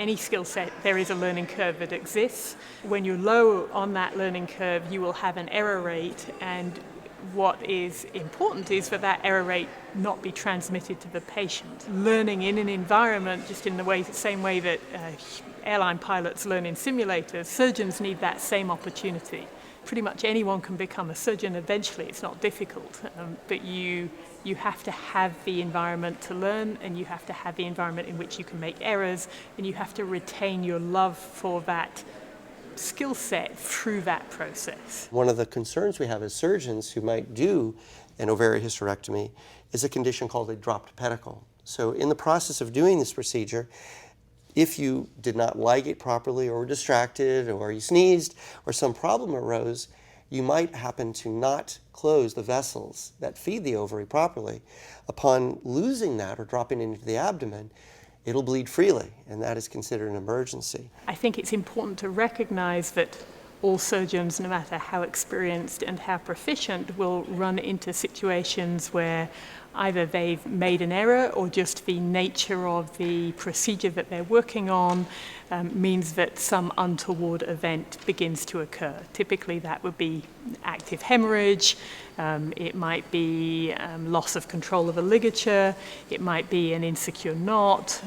any skill set, there is a learning curve that exists. When you're low on that learning curve, you will have an error rate, and what is important is for that error rate not be transmitted to the patient. Learning in an environment, just in the same way that airline pilots learn in simulators, surgeons need that same opportunity. Pretty much anyone can become a surgeon eventually. It's not difficult, but you have to have the environment to learn, and you have to have the environment in which you can make errors, and you have to retain your love for that skill set through that process. One of the concerns we have as surgeons who might do an ovarian hysterectomy is a condition called a dropped pedicle. So in the process of doing this procedure, if you did not ligate properly, or were distracted, or you sneezed, or some problem arose, you might happen to not close the vessels that feed the ovary properly. Upon losing that or dropping it into the abdomen, it'll bleed freely, and that is considered an emergency. I think it's important to recognize that all surgeons, no matter how experienced and how proficient, will run into situations where either they've made an error, or just the nature of the procedure that they're working on means that some untoward event begins to occur. Typically that would be active hemorrhage, it might be loss of control of a ligature, it might be an insecure knot,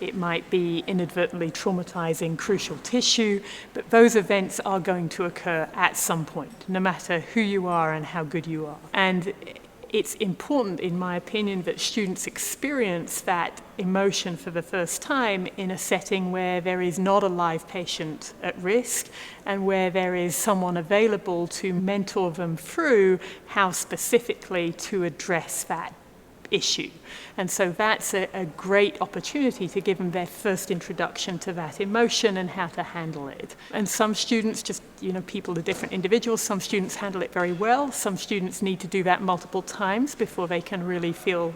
it might be inadvertently traumatizing crucial tissue, but those events are going to occur at some point, no matter who you are and how good you are. And it's important, in my opinion, that students experience that emotion for the first time in a setting where there is not a live patient at risk, and where there is someone available to mentor them through how specifically to address that issue. And so that's a great opportunity to give them their first introduction to that emotion and how to handle it. And some students, people are different individuals, some students handle it very well, some students need to do that multiple times before they can really feel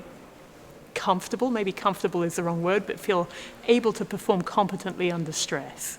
comfortable, maybe comfortable is the wrong word, but feel able to perform competently under stress.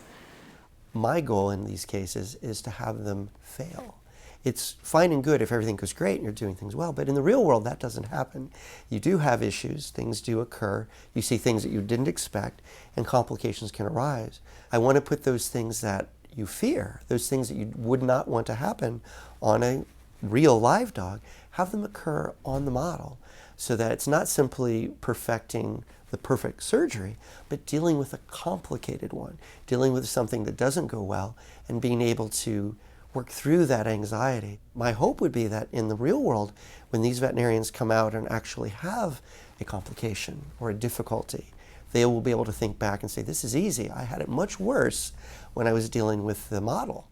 My goal in these cases is to have them fail. It's fine and good if everything goes great and you're doing things well, but in the real world that doesn't happen. You do have issues, things do occur, you see things that you didn't expect, and complications can arise. I want to put those things that you fear, those things that you would not want to happen on a real live dog, have them occur on the model, so that it's not simply perfecting the perfect surgery, but dealing with a complicated one, dealing with something that doesn't go well, and being able to work through that anxiety. My hope would be that in the real world, when these veterinarians come out and actually have a complication or a difficulty, they will be able to think back and say, this is easy. I had it much worse when I was dealing with the model.